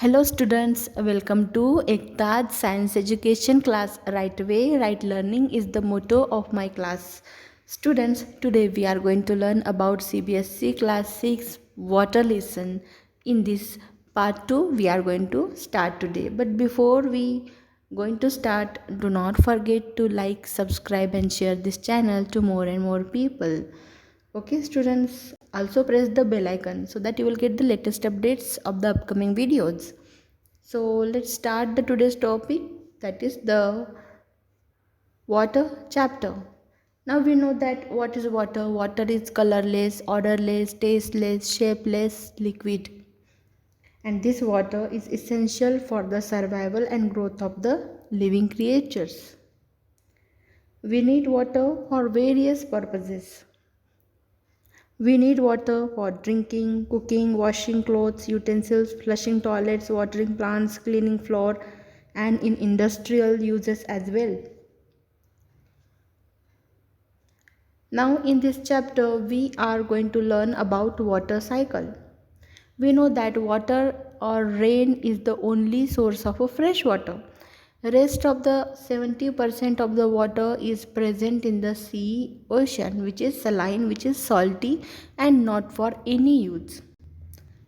Hello students, welcome to Ektaj Science Education class. Right way, right learning is the motto of my class. Students, today we are going to learn about CBSE class 6 water lesson. In this part 2 we are going to start today. But before we going to start, do not forget to like, subscribe and share this channel to more and more people. Okay students, also press the bell icon so that you will get the latest updates of the upcoming videos. So let's start the today's topic, that is the water chapter. Now we know that what is water. Water is colorless, odorless, tasteless, shapeless liquid. And this water is essential for the survival and growth of the living creatures. We need water for various purposes. We need water for drinking, cooking, washing clothes, utensils, flushing toilets, watering plants, cleaning floor, and in industrial uses as well. Now in this chapter we are going to learn about water cycle. We know that water or rain is the only source of a fresh water. Rest of the 70% of the water is present in the sea ocean, which is saline, which is salty and not for any use.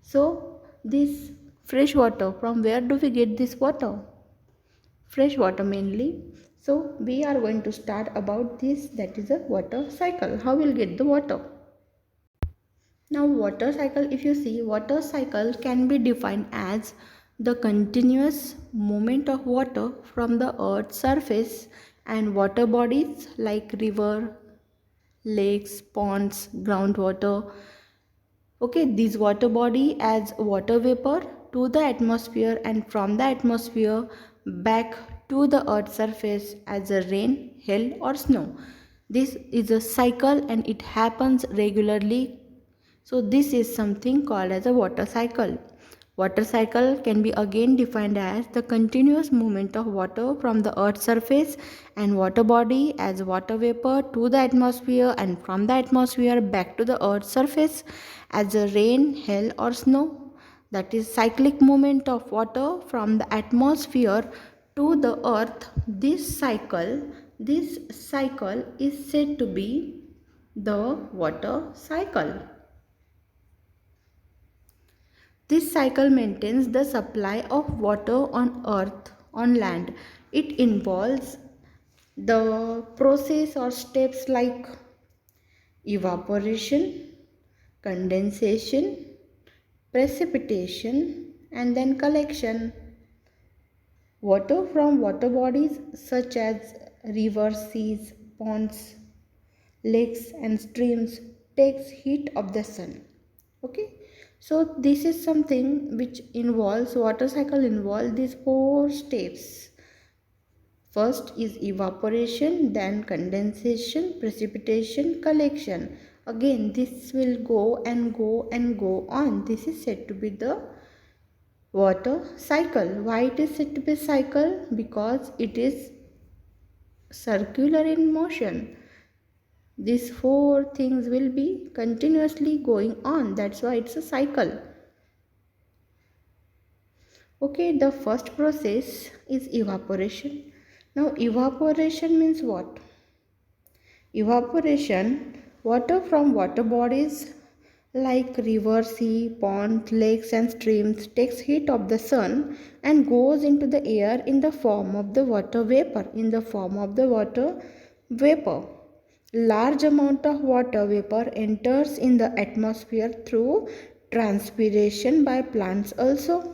So this fresh water, from where do we get this water? Fresh water mainly. So we are going to start about this, that is a water cycle. How we'll get the water? Now water cycle, if you see, water cycle can be defined as the continuous movement of water from the earth's surface and water bodies like river, lakes, ponds, groundwater. Okay, this water body adds water vapor to the atmosphere and from the atmosphere back to the earth's surface as a rain, hail or snow. This is a cycle and it happens regularly. So this is something called as a water cycle. Water cycle can be again defined as the continuous movement of water from the earth's surface and water body as water vapor to the atmosphere and from the atmosphere back to the earth's surface as a rain, hail or snow. That is cyclic movement of water from the atmosphere to the earth. This cycle is said to be the water cycle. This cycle maintains the supply of water on earth, on land. It involves the process or steps like evaporation, condensation, precipitation, and then collection. Water from water bodies such as rivers, seas, ponds, lakes, and streams takes heat of the sun. Okay, so this is something which involves water cycle involve these four steps. First is evaporation, then condensation, precipitation, collection. Again this will go and go and go on. This is said to be the water cycle. Why it is said to be cycle? Because it is circular in motion. These four things will be continuously going on. That's why it's a cycle. Okay, the first process is evaporation. Now evaporation means what? Evaporation, water from water bodies like river, sea, pond, lakes and streams takes heat of the sun and goes into the air in the form of the water vapor. Large amount of water vapor enters in the atmosphere through transpiration by plants also.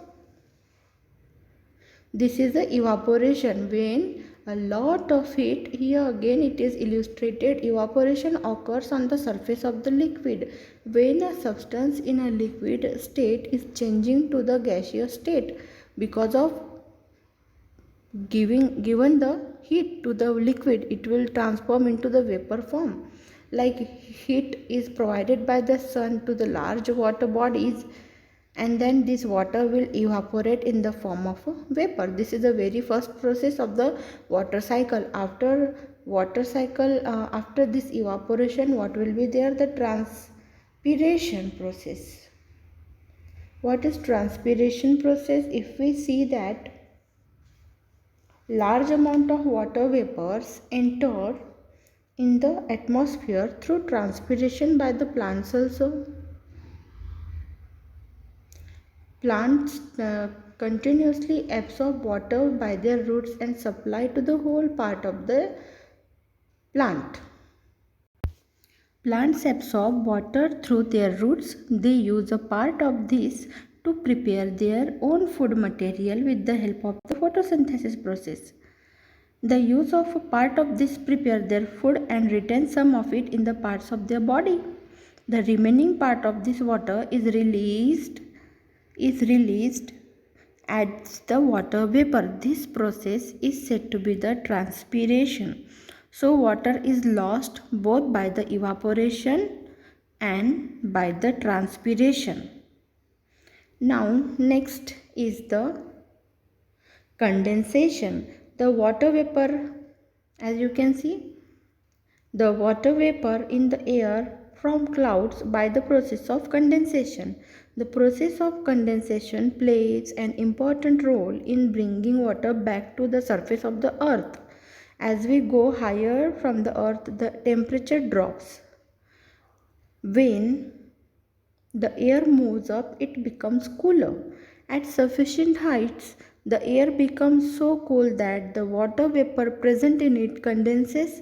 This is the evaporation when a lot of heat, here again it is illustrated, evaporation occurs on the surface of the liquid when a substance in a liquid state is changing to the gaseous state because of given the heat to the liquid, it will transform into the vapor form. Like heat is provided by the sun to the large water bodies and then this water will evaporate in the form of a vapor. This is the very first process of the water cycle. After this evaporation, what will be there? The transpiration process. What is transpiration process? If we see that large amount of water vapors enter in the atmosphere through transpiration by the plants also. Plants continuously absorb water by their roots and supply to the whole part of the plant. Plants absorb water through their roots. They use a part of this to prepare their own food material with the help of the photosynthesis process. The use of a part of this prepare their food and retain some of it in the parts of their body. The remaining part of this water is released as the water vapor. This process is said to be the transpiration. So water is lost both by the evaporation and by the transpiration. Now next is the condensation. The water vapor, as you can see, the water vapor in the air from clouds by the process of condensation. The process of condensation plays an important role in bringing water back to the surface of the earth. As we go higher from the earth, the temperature drops. When the air moves up, it becomes cooler. At sufficient heights, the air becomes so cool that the water vapor present in it condenses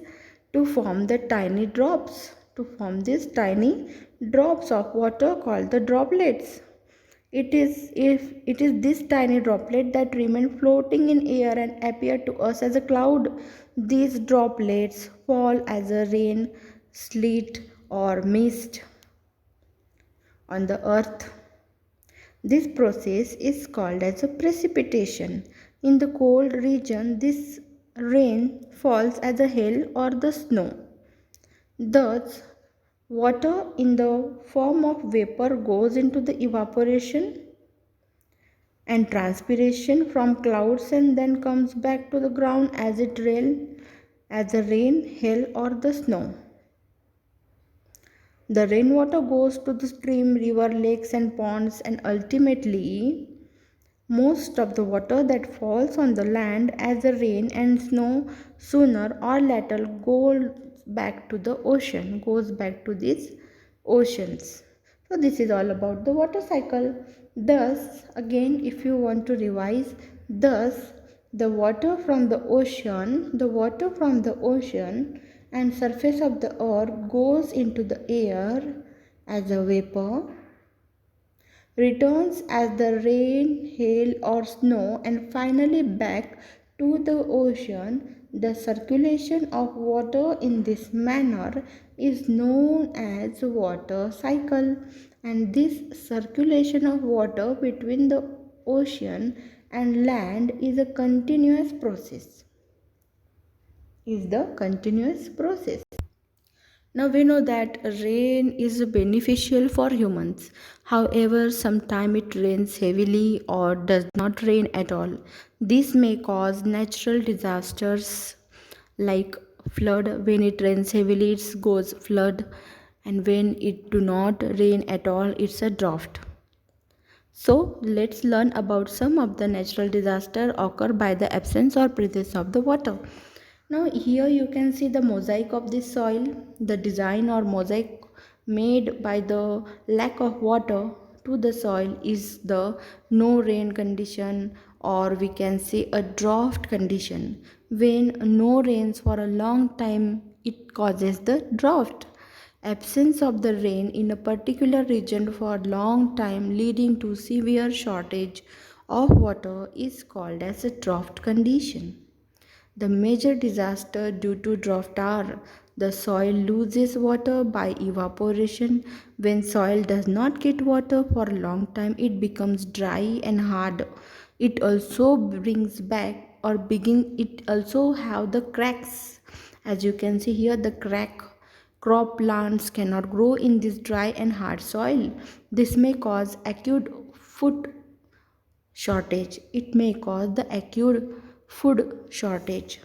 to form the tiny drops. To form these tiny drops of water called the droplets. It is this tiny droplet that remain floating in air and appear to us as a cloud. These droplets fall as a rain, sleet, or mist on the earth. This process is called as a precipitation. In the cold region, this rain falls as a hail or the snow. Thus, water in the form of vapor goes into the evaporation and transpiration from clouds and then comes back to the ground as a rain, hail, or the snow. The rainwater goes to the stream, river, lakes, and ponds, and ultimately, most of the water that falls on the land as a rain and snow sooner or later goes back to the ocean, goes back to these oceans. So, this is all about the water cycle. Thus, again, if you want to revise, thus, the water from the ocean and surface of the earth goes into the air as a vapor, returns as the rain, hail, or snow, and finally back to the ocean. The circulation of water in this manner is known as water cycle, and this circulation of water between the ocean and land is a continuous process. Now we know that rain is beneficial for humans. However, sometimes it rains heavily or does not rain at all. This may cause natural disasters like flood. When it rains heavily, it goes flood, and when it do not rain at all, it's a drought. So let's learn about some of the natural disaster occur by the absence or presence of the water. Now here you can see the mosaic of this soil. The design or mosaic made by the lack of water to the soil is the no rain condition, or we can say a drought condition. When no rains for a long time, it causes the drought. Absence of the rain in a particular region for a long time leading to severe shortage of water is called as a drought condition. The major disaster due to drought are the soil loses water by evaporation. When soil does not get water for a long time, it becomes dry and hard. It also brings back or begin. It also have the cracks. As you can see here, the crack. Crop plants cannot grow in this dry and hard soil. This may cause acute food shortage. It may cause the acute food shortage.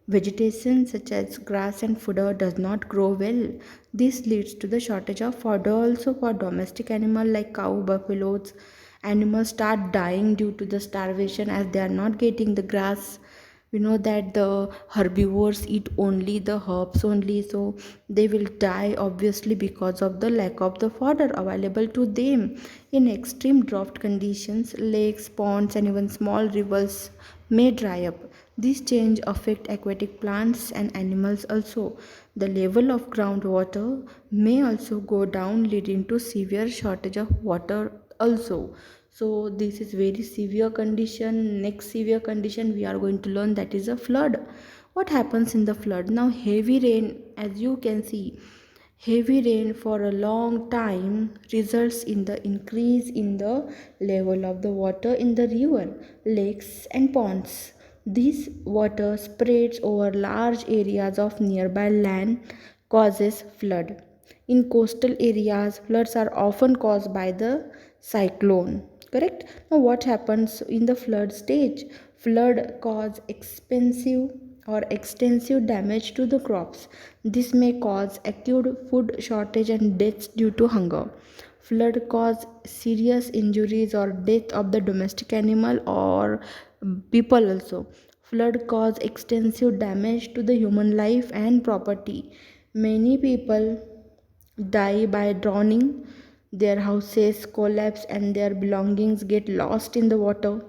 Vegetation such as grass and fodder does not grow well. This leads to the shortage of fodder also for domestic animals like cow, buffaloes, Animals start dying due to the starvation as they are not getting the grass. We know that the herbivores eat only the herbs only, so they will die obviously because of the lack of the fodder available to them. In extreme drought conditions, lakes, ponds, and even small rivers may dry up. This change affect aquatic plants and animals also. The level of groundwater may also go down, leading to severe shortage of water also. So this is very severe condition. Next severe condition we are going to learn, that is a flood. What happens in the flood? Now heavy rain, as you can see, heavy rain for a long time results in the increase in the level of the water in the river, lakes, and ponds. This water spreads over large areas of nearby land, causes flood. In coastal areas, floods are often caused by the cyclone. Correct? Now, what happens in the flood stage? Flood cause expensive or extensive damage to the crops. This may cause acute food shortage and deaths due to hunger. Flood cause serious injuries or death of the domestic animal or people also. Flood cause extensive damage to the human life and property. Many people die by drowning, their houses collapse, and their belongings get lost in the water.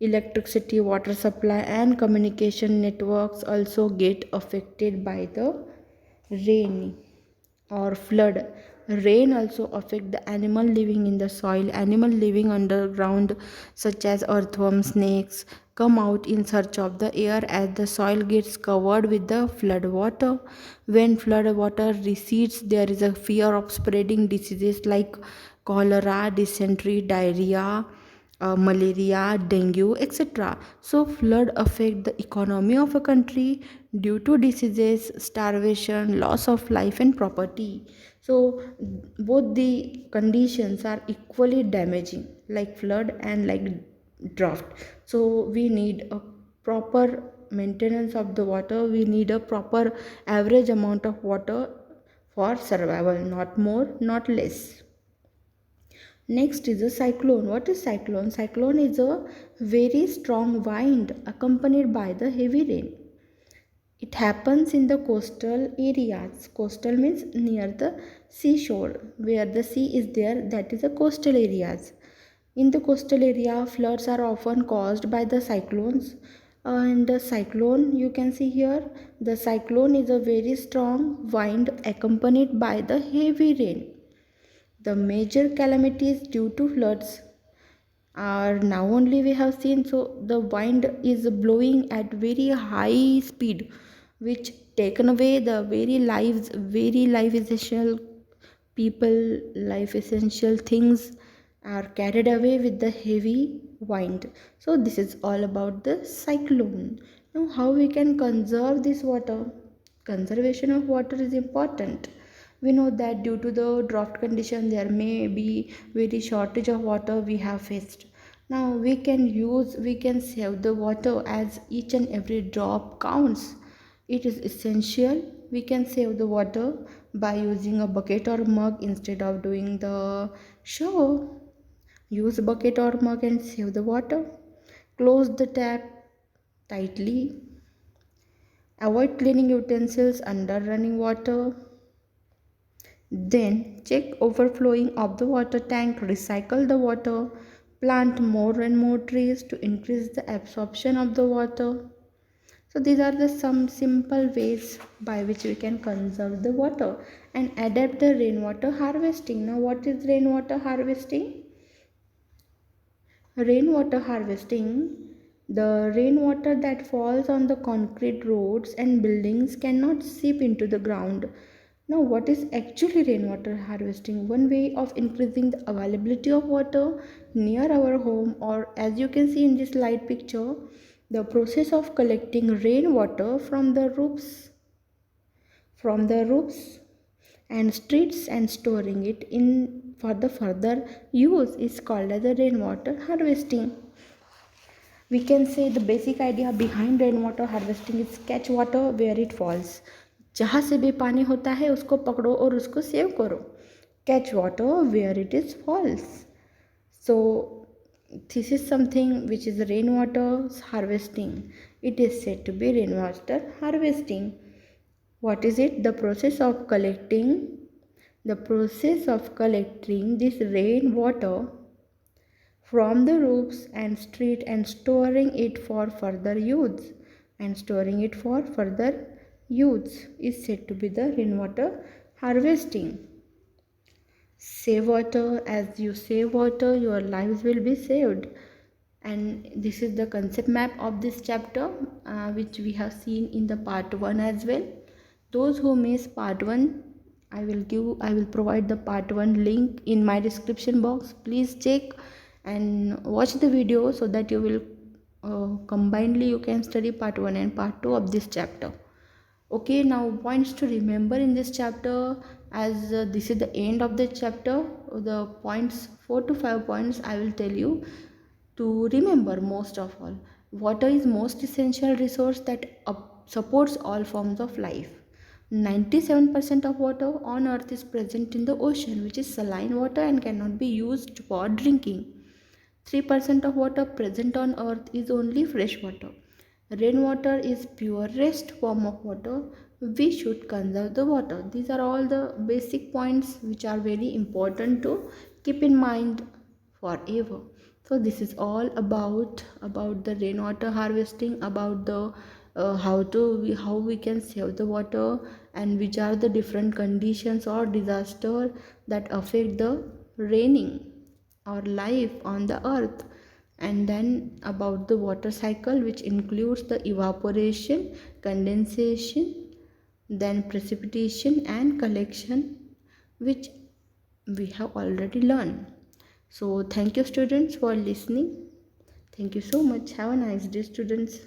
Electricity, water supply, and communication networks also get affected by the rain or flood. Rain also affect the animal living in the soil. Animal living underground such as earthworms, snakes come out in search of the air as the soil gets covered with the flood water. When flood water recedes, there is a fear of spreading diseases like cholera, dysentery, diarrhea, malaria, dengue, etc. So flood affect the economy of a country due to diseases, starvation, loss of life and property. So both the conditions are equally damaging, like flood and like drought. So we need a proper maintenance of the water. We need a proper average amount of water for survival, not more, not less. Next is a cyclone. What is cyclone? Cyclone is a very strong wind accompanied by the heavy rain. It happens in the coastal areas. Coastal means near the seashore, where the sea is there, that is the coastal areas. In the coastal area, floods are often caused by the cyclones. And the cyclone, you can see here, the cyclone is a very strong wind accompanied by the heavy rain. The major calamities due to floods are now only we have seen. So the wind is blowing at very high speed, which taken away the very life essential people, life essential things are carried away with the heavy wind. So this is all about the cyclone. Now how we can conserve this water? Conservation of water is important. We know that due to the drought condition there may be very shortage of water we have faced. Now we can save the water as each and every drop counts. It is essential. We can save the water by using a bucket or mug instead of doing the shower. Use a bucket or mug and save the water. Close the tap tightly. Avoid cleaning utensils under running water. Then check overflowing of the water tank, recycle the water, plant more and more trees to increase the absorption of the water. So these are the some simple ways by which we can conserve the water and adapt the rainwater harvesting. Now what is rainwater harvesting? Rainwater harvesting, the rainwater that falls on the concrete roads and buildings cannot seep into the ground. Now, what is actually rainwater harvesting? One way of increasing the availability of water near our home, or as you can see in this slide picture, the process of collecting rainwater from the roofs and streets and storing it in for the further use is called as the rainwater harvesting. We can say the basic idea behind rainwater harvesting is catch water where it falls. जहाँ से भी पानी होता है उसको पकड़ो और उसको सेव करो. Catch water where it is falls. So this is something which is rainwater harvesting. It is said to be rainwater harvesting. What is it? The process of collecting this rainwater from the roofs and street and storing it for further use is said to be the rainwater harvesting. Save water. As you save water, your lives will be saved. And this is the concept map of this chapter, which we have seen in the part 1 as well. Those who miss part 1, I will provide the part 1 link in my description box. Please check and watch the video so that you will combinedly you can study part 1 and part 2 of this chapter. Okay, now points to remember in this chapter, as this is the end of the chapter. The points, 4 to 5 points I will tell you to remember. Most of all, water is most essential resource that supports all forms of life. 97% of water on earth is present in the ocean, which is saline water and cannot be used for drinking. 3% of water present on earth is only fresh water. Rainwater is purest form of water. We should conserve the water. These are all the basic points which are very important to keep in mind forever. So this is all about the rainwater harvesting, about the how we can save the water, and which are the different conditions or disaster that affect the raining or life on the earth. And then about the water cycle, which includes the evaporation, condensation, then precipitation and collection, which we have already learned. So thank you students for listening. Thank you so much. Have a nice day students.